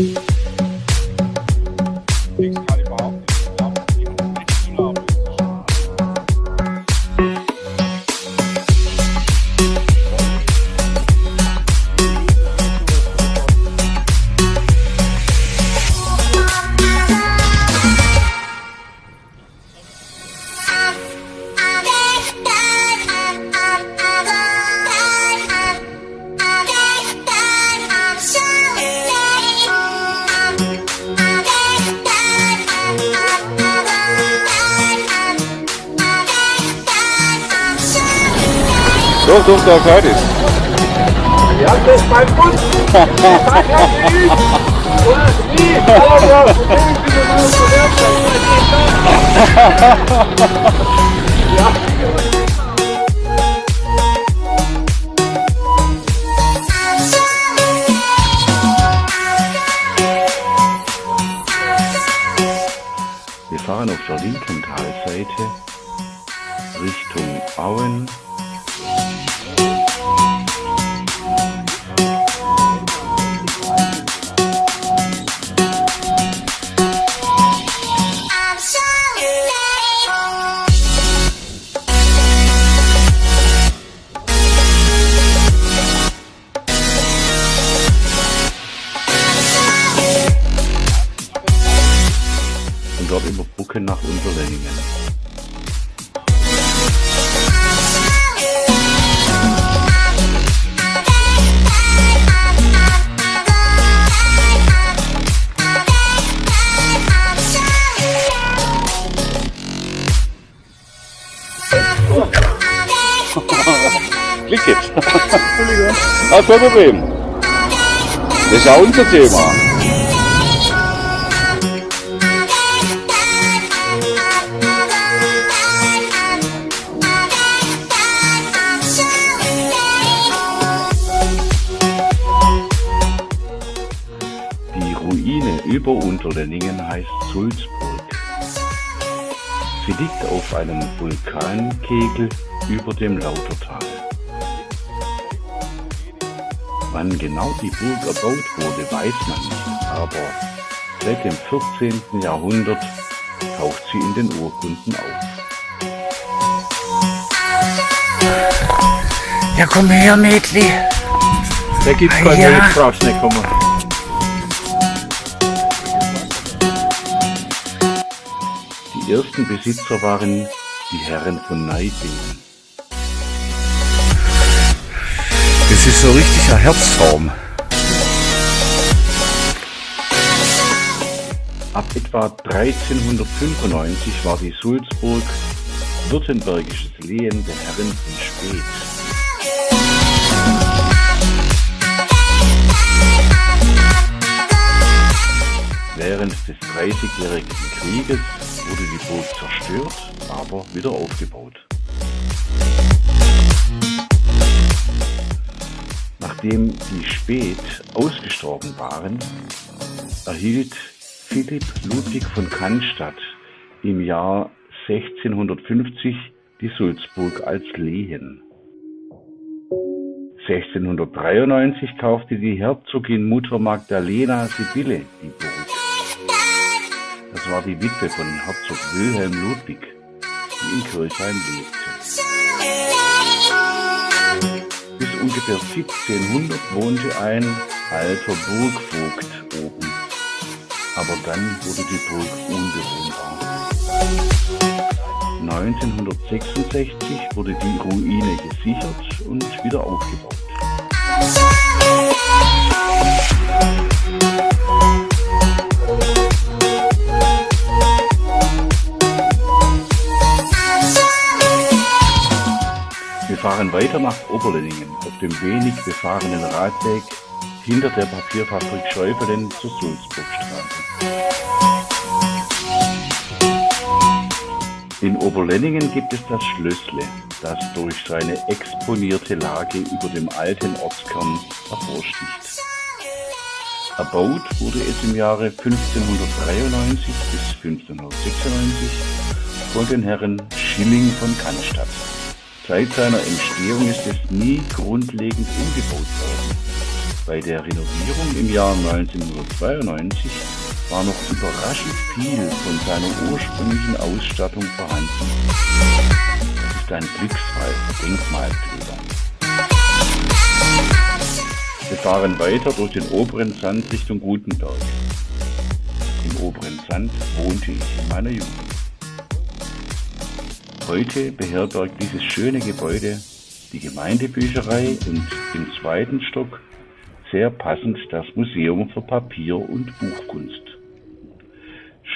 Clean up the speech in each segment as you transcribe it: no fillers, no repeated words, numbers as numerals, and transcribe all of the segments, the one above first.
Ich kann überhaupt nicht schlafen. Ich kann nicht schlafen. Doch, da gehört es. Ja, das ist mein Bund. Das hat ja nicht. Oder wie? Aber ja, so wenig wie du mal so wert. Ja. Wir fahren auf der linken Talseite Richtung Auen. Und dort überbrücken nach Unterlenningen. Klick jetzt. Entschuldigung. Ah, kein Problem. Das ist ja unser Thema. Die Ruine über Unterlenningen heißt Sulzburg. Sie liegt auf einem Vulkankegel über dem Lautertal. Wann genau die Burg erbaut wurde, weiß man nicht, aber seit dem 14. Jahrhundert taucht sie in den Urkunden auf. Ja, komm her, Mädli. Da gibt's Ah, keine ja. Milch, brauchst nicht kommen. Die ersten Besitzer waren die Herren von Neidingen. Das ist so richtig ein Herzraum. Ab etwa 1395 war die Sulzburg württembergisches Lehen der Herren von Späth. Während des Dreißigjährigen Krieges wurde die Burg zerstört, aber wieder aufgebaut. Nachdem die Späth ausgestorben waren, erhielt Philipp Ludwig von Cannstatt im Jahr 1650 die Sulzburg als Lehen. 1693 kaufte die Herzogin Mutter Magdalena Sibylle die Burg. Das war die Witwe von Herzog Wilhelm Ludwig, die in Kirchheim lebte. Bis ungefähr 1700 wohnte ein alter Burgvogt oben, aber dann wurde die Burg unbewohnbar. 1966 wurde die Ruine gesichert und wieder aufgebaut. Wir fahren weiter nach Oberlenningen auf dem wenig befahrenen Radweg hinter der Papierfabrik Scheufelen zur Sulzburgstraße. In Oberlenningen gibt es das Schlößle, das durch seine exponierte Lage über dem alten Ortskern hervorsticht. Erbaut wurde es im Jahre 1593 bis 1596 von den Herren Schilling von Cannstatt. Seit seiner Entstehung ist es nie grundlegend umgebaut worden. Bei der Renovierung im Jahr 1992 war noch überraschend viel von seiner ursprünglichen Ausstattung vorhanden. Das ist ein Glücksfall für Denkmalpfleger. Wir fahren weiter durch den oberen Sand Richtung Gutenberg. Im oberen Sand wohnte ich in meiner Jugend. Heute beherbergt dieses schöne Gebäude die Gemeindebücherei und im zweiten Stock sehr passend das Museum für Papier- und Buchkunst.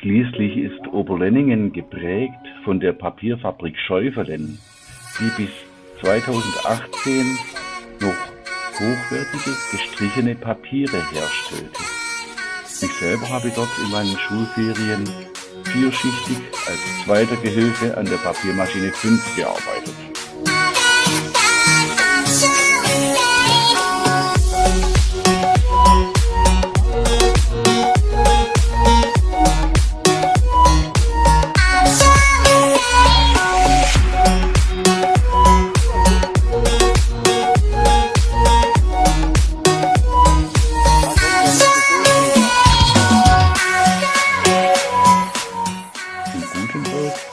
Schließlich ist Oberlenningen geprägt von der Papierfabrik Schäuferlen, die bis 2018 noch hochwertige gestrichene Papiere herstellte. Ich selber habe dort in meinen Schulferien vierschichtig als zweiter Gehilfe an der Papiermaschine 5 gearbeitet.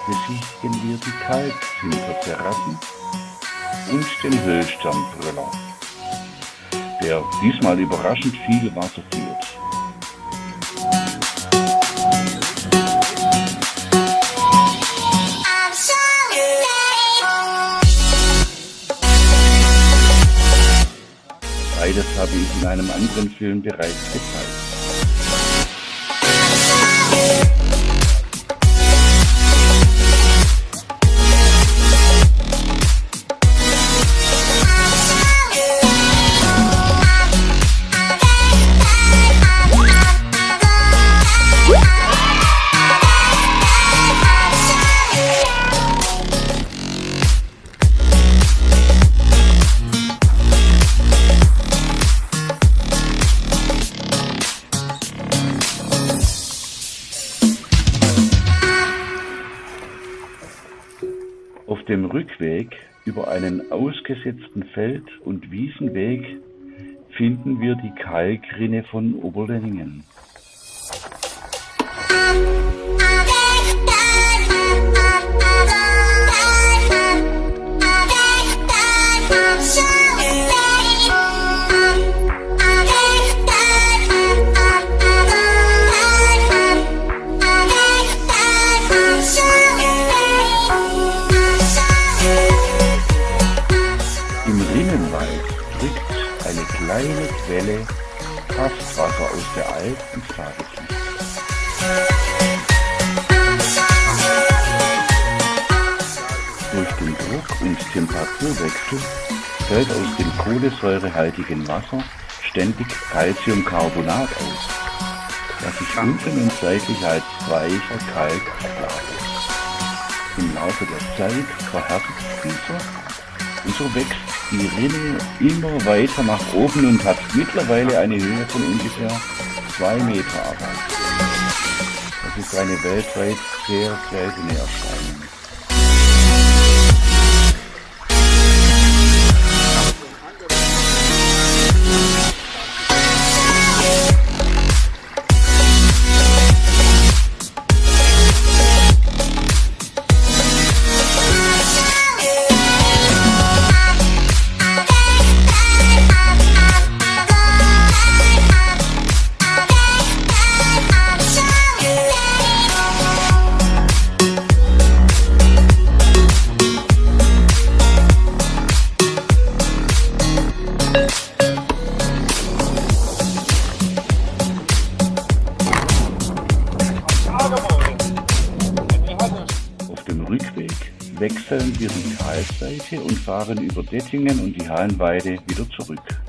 Besichtigen wir die Kalkzinterterrassen und den Höllsternbrüller, der diesmal überraschend viel Wasser führt. Beides habe ich in einem anderen Film bereits gezeigt. Auf dem Rückweg über einen ausgesetzten Feld- und Wiesenweg finden wir die Kalkrinne von Oberlenningen. Eine kleine Quelle Kraftwasser aus der Alp ins Tageslicht. Durch den Druck- und Temperaturwechsel fällt aus dem kohlensäurehaltigen Wasser ständig Calciumcarbonat aus, das sich unten und seitlich als weicher Kalk ablagert. Im Laufe der Zeit verhärtet dieser und so wächst die Rinne immer weiter nach oben und hat mittlerweile eine Höhe von ungefähr 2 Meter erreicht. Das ist eine weltweit sehr seltene Erscheinung. Auf dem Rückweg wechseln wir die Talseite und fahren über Dettingen und die Hallenweide wieder zurück.